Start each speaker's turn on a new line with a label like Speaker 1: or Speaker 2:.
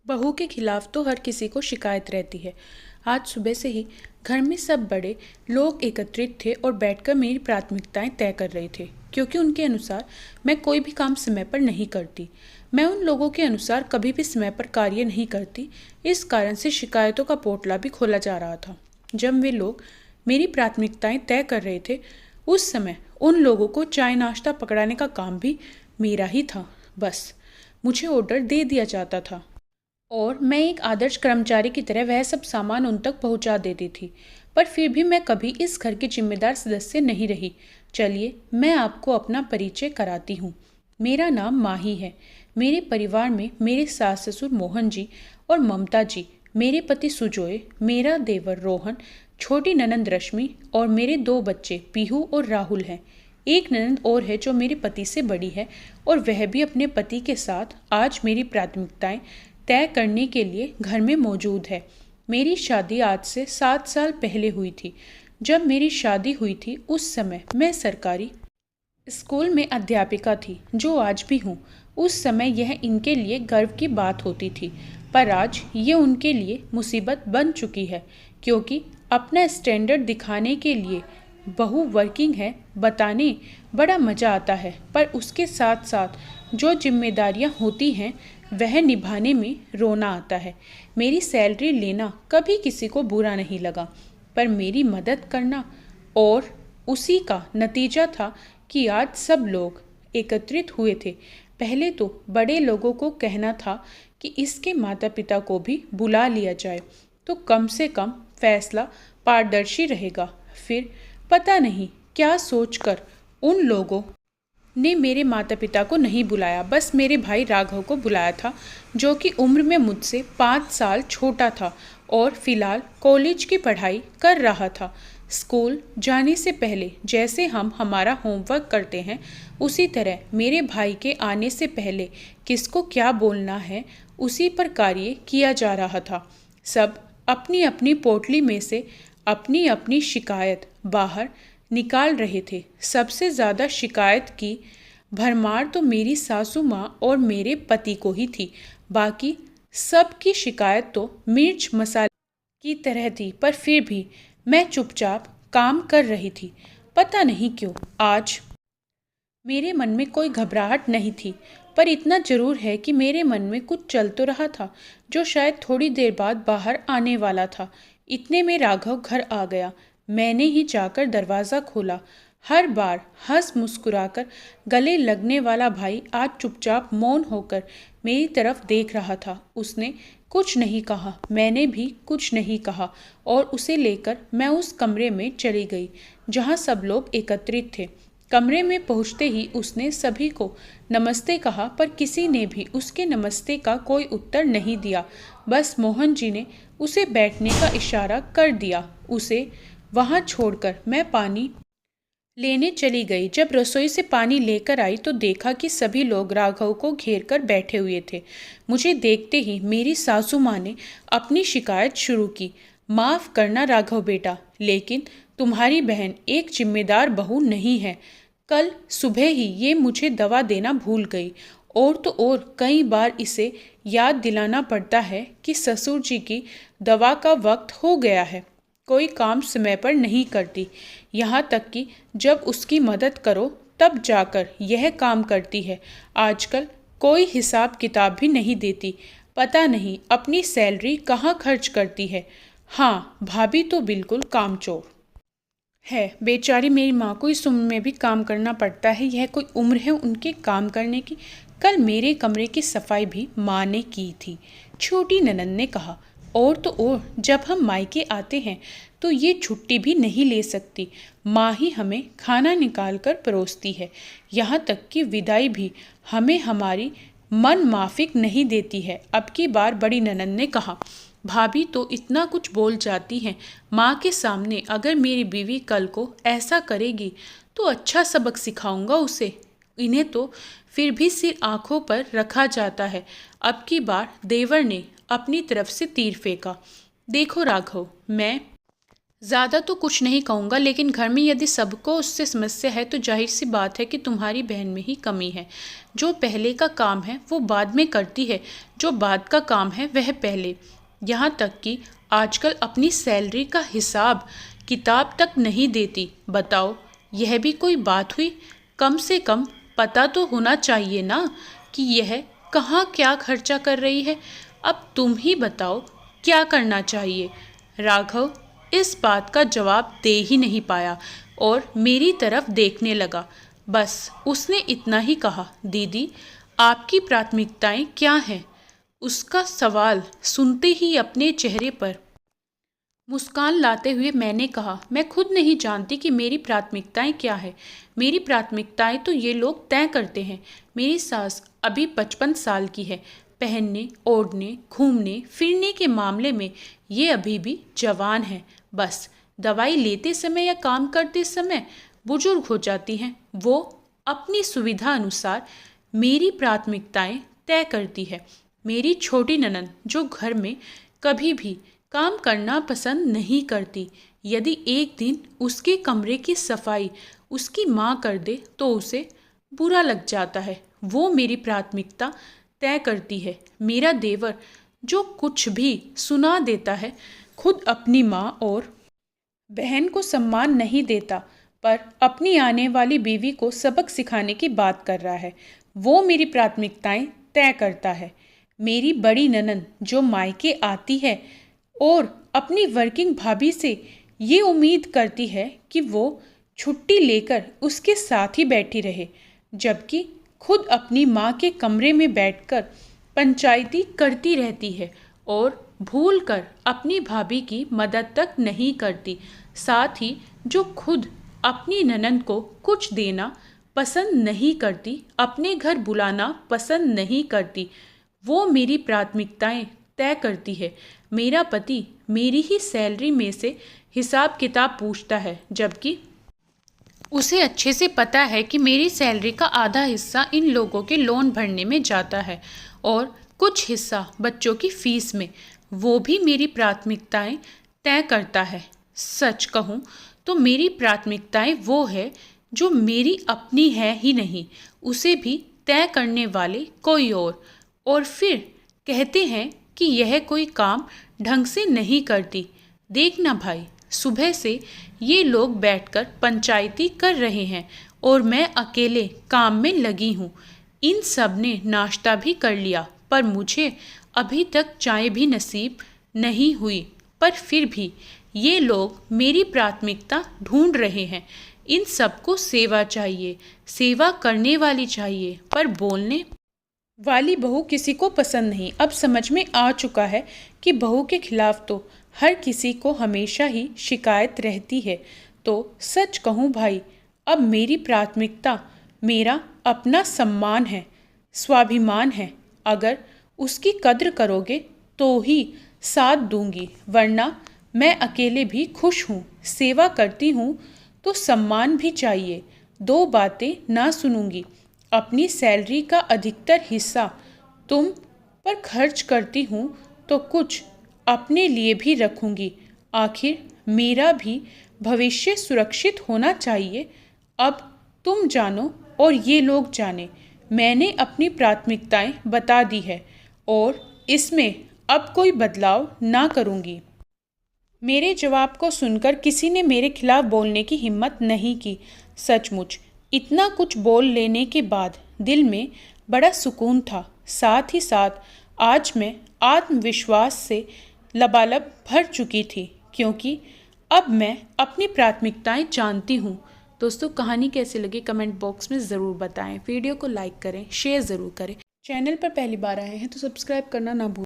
Speaker 1: बहू के खिलाफ तो हर किसी को शिकायत रहती है। आज सुबह से ही घर में सब बड़े लोग एकत्रित थे और बैठकर मेरी प्राथमिकताएं तय कर रहे थे, क्योंकि उनके अनुसार मैं कोई भी काम समय पर नहीं करती। मैं उन लोगों के अनुसार कभी भी समय पर कार्य नहीं करती। इस कारण से शिकायतों का पोटला भी खोला जा रहा था। जब वे लोग मेरी प्राथमिकताएं तय कर रहे थे, उस समय उन लोगों को चाय नाश्ता पकड़ाने का काम भी मेरा ही था। बस मुझे ऑर्डर दे दिया जाता था और मैं एक आदर्श कर्मचारी की तरह वह सब सामान उन तक पहुंचा देती थी। पर फिर भी मैं कभी इस घर की जिम्मेदार सदस्य नहीं रही। चलिए मैं आपको अपना परिचय कराती हूँ। मेरा नाम माही है। मेरे परिवार में मेरे सास ससुर मोहन जी और ममता जी, मेरे पति सुजोय, मेरा देवर रोहन, छोटी ननंद रश्मि और मेरे दो बच्चे पीहू और राहुल हैं। एक ननंद और है जो मेरे पति से बड़ी है और वह भी अपने पति के साथ आज मेरी प्राथमिकताएं तय करने के लिए घर में मौजूद है। मेरी शादी आज से 7 साल पहले हुई थी। जब मेरी शादी हुई थी उस समय मैं सरकारी स्कूल में अध्यापिका थी, जो आज भी हूँ। उस समय यह इनके लिए गर्व की बात होती थी, पर आज ये उनके लिए मुसीबत बन चुकी है, क्योंकि अपना स्टैंडर्ड दिखाने के लिए बहू वर्किंग है बताने बड़ा मज़ा आता है, पर उसके साथ साथ जो जिम्मेदारियां होती हैं वह निभाने में रोना आता है। मेरी सैलरी लेना कभी किसी को बुरा नहीं लगा, पर मेरी मदद करना, और उसी का नतीजा था कि आज सब लोग एकत्रित हुए थे। पहले तो बड़े लोगों को कहना था कि इसके माता पिता को भी बुला लिया जाए, तो कम से कम फैसला पारदर्शी रहेगा। फिर पता नहीं क्या सोचकर उन लोगों ने मेरे माता पिता को नहीं बुलाया, बस मेरे भाई राघव को बुलाया था, जो कि उम्र में मुझसे 5 साल छोटा था और फिलहाल कॉलेज की पढ़ाई कर रहा था। स्कूल जाने से पहले जैसे हम हमारा होमवर्क करते हैं, उसी तरह मेरे भाई के आने से पहले किसको क्या बोलना है उसी पर कार्य किया जा रहा था। सब अपनी अपनी पोटली में से अपनी अपनी शिकायत बाहर निकाल रहे थे। सबसे ज़्यादा शिकायत की भरमार तो मेरी सासू माँ और मेरे पति को ही थी। बाकी सबकी शिकायत तो मिर्च मसाले की तरह थी, पर फिर भी मैं चुपचाप काम कर रही थी। पता नहीं क्यों आज मेरे मन में कोई घबराहट नहीं थी, पर इतना जरूर है कि मेरे मन में कुछ चल तो रहा था, जो शायद थोड़ी देर बाद बाहर आने वाला था। इतने में राघव घर आ गया। मैंने ही जाकर दरवाज़ा खोला। हर बार हंस मुस्कुराकर गले लगने वाला भाई आज चुपचाप मौन होकर मेरी तरफ देख रहा था। उसने कुछ नहीं कहा, मैंने भी कुछ नहीं कहा, और उसे लेकर मैं उस कमरे में चली गई जहाँ सब लोग एकत्रित थे। कमरे में पहुँचते ही उसने सभी को नमस्ते कहा, पर किसी ने भी उसके नमस्ते का कोई उत्तर नहीं दिया। बस मोहन जी ने उसे बैठने का इशारा कर दिया। उसे वहाँ छोड़कर मैं पानी लेने चली गई। जब रसोई से पानी लेकर आई तो देखा कि सभी लोग राघव को घेर कर बैठे हुए थे। मुझे देखते ही मेरी सासू माँ ने अपनी शिकायत शुरू की। माफ़ करना राघव बेटा, लेकिन तुम्हारी बहन एक जिम्मेदार बहू नहीं है। कल सुबह ही ये मुझे दवा देना भूल गई, और तो और कई बार इसे याद दिलाना पड़ता है कि ससुर जी की दवा का वक्त हो गया है। कोई काम समय पर नहीं करती, यहाँ तक कि जब उसकी मदद करो तब जाकर यह काम करती है। आजकल कोई हिसाब किताब भी नहीं देती। पता नहीं अपनी सैलरी कहाँ खर्च करती है। हाँ, भाभी तो बिल्कुल कामचोर है। बेचारी मेरी माँ को इस उम्र में भी काम करना पड़ता है। यह कोई उम्र है उनके काम करने की? कल मेरे कमरे की सफाई भी माँ ने की थी, छोटी ननंद ने कहा। और तो और जब हम मायके आते हैं तो ये छुट्टी भी नहीं ले सकती। माँ ही हमें खाना निकाल कर परोसती है। यहाँ तक कि विदाई भी हमें हमारी मन माफिक नहीं देती है। अब की बार बड़ी ननंद ने कहा, भाभी तो इतना कुछ बोल जाती हैं माँ के सामने। अगर मेरी बीवी कल को ऐसा करेगी तो अच्छा सबक सिखाऊंगा उसे। इन्हें तो फिर भी सिर आंखों पर रखा जाता है। अब की बार देवर ने अपनी तरफ से तीर फेंका। देखो राघव, मैं ज़्यादा तो कुछ नहीं कहूँगा, लेकिन घर में यदि सबको उससे समस्या है तो जाहिर सी बात है कि तुम्हारी बहन में ही कमी है। जो पहले का काम है वो बाद में करती है, जो बाद का काम है वह पहले। यहाँ तक कि आजकल अपनी सैलरी का हिसाब किताब तक नहीं देती। बताओ, यह भी कोई बात हुई? कम से कम पता तो होना चाहिए ना कि यह कहाँ क्या खर्चा कर रही है। अब तुम ही बताओ क्या करना चाहिए। राघव इस बात का जवाब दे ही नहीं पाया और मेरी तरफ देखने लगा। बस उसने इतना ही कहा, दीदी आपकी प्राथमिकताएं क्या हैं? उसका सवाल सुनते ही अपने चेहरे पर मुस्कान लाते हुए मैंने कहा, मैं खुद नहीं जानती कि मेरी प्राथमिकताएं क्या है। मेरी प्राथमिकताएं तो ये लोग तय करते हैं। मेरी सास अभी 55 साल की है। पहनने, ओढ़ने, घूमने फिरने के मामले में ये अभी भी जवान है। बस दवाई लेते समय या काम करते समय बुजुर्ग हो जाती हैं। वो अपनी सुविधा अनुसार मेरी प्राथमिकताएं तय करती है। मेरी छोटी ननद जो घर में कभी भी काम करना पसंद नहीं करती, यदि एक दिन उसके कमरे की सफाई उसकी माँ कर दे तो उसे बुरा लग जाता है। वो मेरी प्राथमिकता तय करती है। मेरा देवर जो कुछ भी सुना देता है, खुद अपनी माँ और बहन को सम्मान नहीं देता, पर अपनी आने वाली बीवी को सबक सिखाने की बात कर रहा है। वो मेरी प्राथमिकताएं तय करता है। मेरी बड़ी ननद जो मायके आती है और अपनी वर्किंग भाभी से ये उम्मीद करती है कि वो छुट्टी लेकर उसके साथ ही बैठी रहे, जबकि खुद अपनी माँ के कमरे में बैठकर पंचायती करती रहती है और भूलकर अपनी भाभी की मदद तक नहीं करती। साथ ही जो खुद अपनी ननद को कुछ देना पसंद नहीं करती, अपने घर बुलाना पसंद नहीं करती, वो मेरी प्राथमिकताएं तय करती है। मेरा पति मेरी ही सैलरी में से हिसाब किताब पूछता है, जबकि उसे अच्छे से पता है कि मेरी सैलरी का आधा हिस्सा इन लोगों के लोन भरने में जाता है और कुछ हिस्सा बच्चों की फीस में। वो भी मेरी प्राथमिकताएं तय करता है। सच कहूँ तो मेरी प्राथमिकताएं वो है जो मेरी अपनी है ही नहीं, उसे भी तय करने वाले कोई और फिर कहते हैं कि यह कोई काम ढंग से नहीं करती। देखना भाई, सुबह से ये लोग बैठकर पंचायती कर रहे हैं और मैं अकेले काम में लगी हूँ। इन सब ने नाश्ता भी कर लिया, पर मुझे अभी तक चाय भी नसीब नहीं हुई। पर फिर भी ये लोग मेरी प्राथमिकता ढूंढ रहे हैं। इन सबको सेवा चाहिए, सेवा करने वाली चाहिए, पर बोलने वाली बहू किसी को पसंद नहीं। अब समझ में आ चुका है कि बहू के खिलाफ तो हर किसी को हमेशा ही शिकायत रहती है। तो सच कहूँ भाई, अब मेरी प्राथमिकता मेरा अपना सम्मान है, स्वाभिमान है। अगर उसकी कद्र करोगे तो ही साथ दूंगी, वरना मैं अकेले भी खुश हूँ। सेवा करती हूँ तो सम्मान भी चाहिए। दो बातें ना सुनूंगी। अपनी सैलरी का अधिकतर हिस्सा तुम पर खर्च करती हूँ तो कुछ अपने लिए भी रखूंगी। आखिर मेरा भी भविष्य सुरक्षित होना चाहिए। अब तुम जानो और ये लोग जाने, मैंने अपनी प्राथमिकताएं बता दी है और इसमें अब कोई बदलाव ना करूंगी। मेरे जवाब को सुनकर किसी ने मेरे खिलाफ बोलने की हिम्मत नहीं की। सचमुच इतना कुछ बोल लेने के बाद दिल में बड़ा सुकून था। साथ ही साथ आज मैं आत्मविश्वास से लबालब भर चुकी थी, क्योंकि अब मैं अपनी प्राथमिकताएं जानती हूँ। दोस्तों, कहानी कैसी लगी कमेंट बॉक्स में ज़रूर बताएं। वीडियो को लाइक करें, शेयर ज़रूर करें। चैनल पर पहली बार आए हैं तो सब्सक्राइब करना ना भूलें।